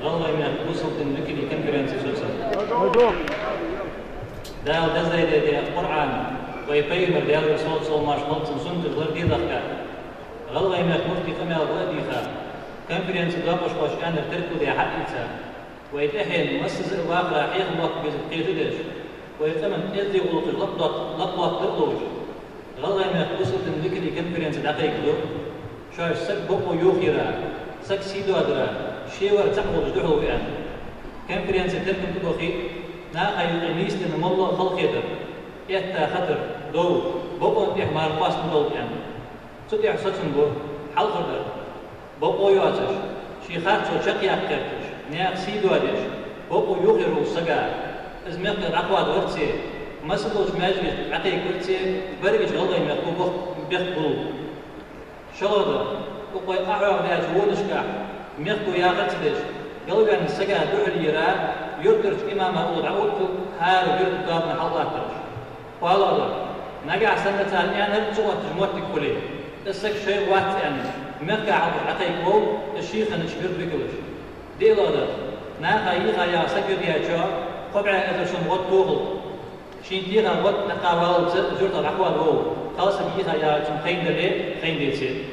غلط من وصلت النكلي كونفرنس سوسا دال دزاي دي القرآن ويبين دال صوت صوت ماش خلص سنت الغردي ضحكة غلط من مفتي كمال غادي خا كونفرنس دابش واش أنا تركوا دي حقيقة ويتأهل مؤسس الواقع حيخ وقت بيزيدش ويتمن إزدي غلط لقطة تطوش غلط من وصلت النكلي كونفرنس دقيق دو شاش سك بقو يوخيرا سك سيدو أدرا شيور تحول جدوه ويان كونفرنس تركم تبخي ناقا يقيميس لنا مالله خلق يدر إحتا خطر دو بقو إحمار قاس مدول يان تطيع ستن بو حلق در بقو يواتش شيخات شو شقيا كرتش ناق سيدو أدش بقو يوخيرو سقا ازميق العقواد ورتسي مسدوش ماجري عقيق ورتسي برقش غلطة يميقو بيخبرو شغل وقوي أعرف ذا جودشكا ميخكو يا غتلش قلبي أن السجا دحل يرا يرترش إمام أول عود هار يرد كاب من الله ترش والله نجع سنة أنا بتوع تجمعت كلية السك شيء وقت يعني ميخكا عقيقو الشيخ أنا شبير بيقولش دي لودا ناقا يغا يا سكر يا جا قبع أدرسون وقت توغل شين تيغا وقت نقاوال زرت العقوال هو خلاص يغا يا جم خين دلي خين ديتي